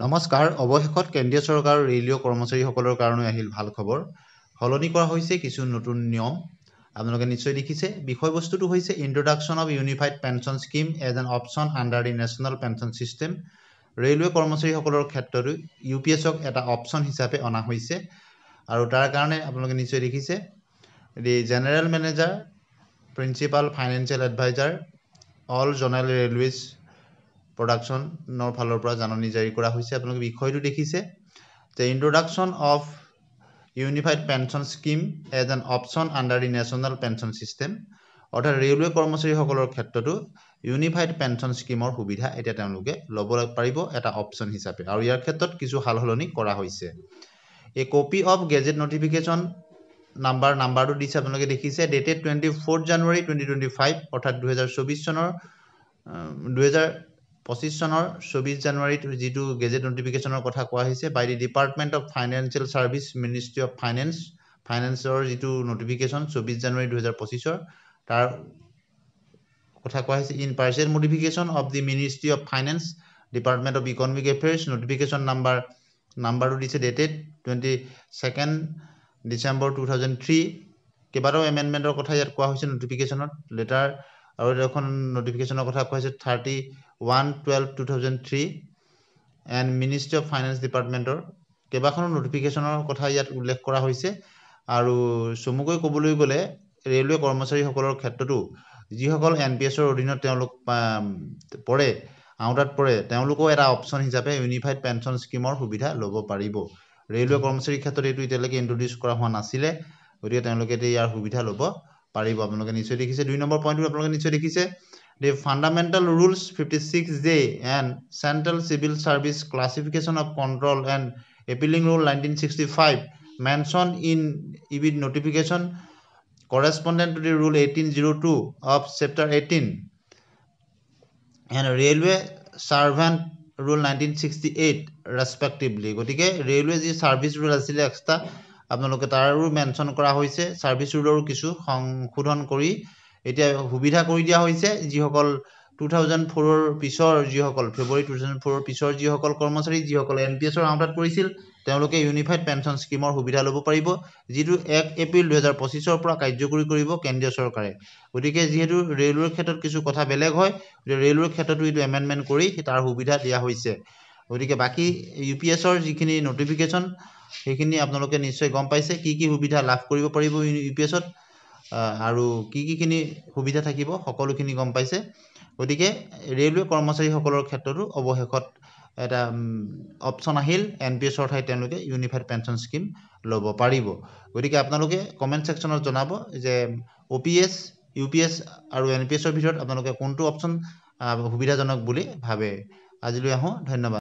নমস্কাৰ অৱশেষত কেন্দ্ৰীয় চৰকাৰ ৰেলৱে কৰ্মচাৰীসকলৰ কাৰণে আহিল ভাল খবৰ সলনি কৰা হৈছে কিছু নতুন নিয়ম আপোনালোকে নিশ্চয় দেখিছে বিষয়বস্তুটো হৈছে introduction of unified pension scheme as an option under the national pension system railway কৰ্মচাৰীসকলৰ ক্ষেত্ৰত ইউপিএছক এটা অপশন হিচাপে অনা হৈছে আৰু তাৰ কাৰণে আপোনালোকে নিশ্চয় দেখিছে the general manager principal financial adviser all zonal railways প্ৰডাকশ্যনৰ ফালৰ পৰা জাননী জাৰি কৰা হৈছে আপোনালোকে বিষয়টো দেখিছে যে introduction of unified pension scheme as an option under the national pension system অৰ্থাৎ ৰেলৱে কৰ্মচাৰীসকলৰ ক্ষেত্ৰতো ইউনিফাইড পেনশন স্কিমৰ সুবিধা এতিয়া তেওঁলোকে ল'ব পাৰিব এটা অপশন হিচাপে আৰু ইয়াৰ ক্ষেত্ৰত কিছু সালসলনি কৰা হৈছে এ কপি অফ গেজেট নোটিফিকেশন নাম্বাৰটো দিছে আপোনালোকে দেখিছে ডেটেড 24 জানুৱাৰী 2025 অৰ্থাৎ 2024 চনৰ 2025 চনৰ 24 জানুৱাৰীত যেটো গেজেট নোটিফিকেশনৰ কথা কোৱা হৈছে by the department of financial service ministry of ফাইনান্সৰ যেটো নোটিফিকেশন 24 জানুৱাৰী 2025 তাৰ কথা কোৱা হৈছে in partial modification of the ministry of finance department of economic affairs notification নাম্বাৰটো দিছে ডেটেড 22 ডিসেম্বৰ 2003 কেবাৰো এমেন্ডমেন্টৰ কথা ইয়াত কোৱা হৈছে নোটিফিকেশনত লেটাৰ আৰু এখন নোটিফিকেশনৰ কথা কোৱা হৈছে 31/12/2003 and Ministry of Finance ডিপাৰ্টমেন্টৰ কেবাখনৰ নোটিফিকেশনৰ কথা ইয়াত উল্লেখ কৰা হৈছে আৰু সমুকৈ কবলৈ গলে ৰেলৱে কৰ্মচাৰীসকলৰ ক্ষেত্ৰতো যিসকল এনপিএছৰ অধীনত তেওঁলোক পৰে আউটাত পৰে তেওঁলোকও এটা অপশন হিচাপে ইউনিফাইড পেনশন স্কিমৰ সুবিধা ল'ব পাৰিব ৰেলৱে কৰ্মচাৰীৰ ক্ষেত্ৰত এইটো এতিয়ালৈকে ইন্ট্ৰোডিউস কৰা হোৱা নাছিলে গতিকে তেওঁলোকে ইয়াৰ সুবিধা ল'ব পাৰিব আপোনালোকে নিশ্চয় দেখিছে 2 নম্বৰ পইণ্টটো আপোনালোকে নিশ্চয় দেখিছে the fundamental rules 56J and central civil service classification of control and appealing rule 1965 mentioned in EBID notification correspondent to the rule 1802 of chapter 18 and railway servant rule 1968 respectively গটিকে railway যি service rule আছিল extra আপোনালোকে তাৰো mention কৰা হৈছে service ৰুলৰ কিছু সংশোধন কৰি এতিয়া সুবিধা কৰি দিয়া হৈছে যিসকল 2004 ৰ পিছৰ যিসকল ফেব্ৰুৱাৰী 2004 ৰ পিছৰ যিসকল কৰ্মচাৰী যিসকল এনপিএছৰ আউটাত পৰিছিল তেওঁলোকে ইউনিফাইড পেনশন স্কিমৰ সুবিধা ল'ব পাৰিব যিটো 1 এপ্ৰিল 2025 ৰ পৰা কাৰ্যকৰী কৰিব কেন্দ্ৰীয় চৰকাৰে গতিকে যেহেতু ৰেলৱেৰ ক্ষেত্ৰত কিছু কথা বেলেগ হয় ৰেলৱেৰ ক্ষেত্ৰতো এইটো এমেন্ডমেন্ট কৰি তাৰ সুবিধা দিয়া হৈছে গতিকে বাকি ইউপিএছৰ যিখিনি নোটিফিকেশন সেইখিনি আপোনালোকে নিশ্চয় গম পাইছে কি সুবিধা লাভ কৰিব পাৰিব ইউপিএছত আৰু কিখিনি সুবিধা থাকিব সকলোখিনি গম পাইছে গতিকে ৰেলৱে কৰ্মচাৰীসকলৰ ক্ষেত্ৰতো অৱশেষত এটা অপশন আহিল এনপিএছৰ ঠাইত তেওঁলোকে ইউনিফাইড পেনশন স্কিম ল'ব পাৰিব গতিকে আপোনালোকে কমেন্ট সেকশনত জনাব যে ওপিএছ ইউপিএছ আৰু এনপিএছৰ ভিতৰত আপোনালোকে কোনটো অপশন সুবিধাজনক বুলি ভাবে আজিলৈ আহো ধন্যবাদ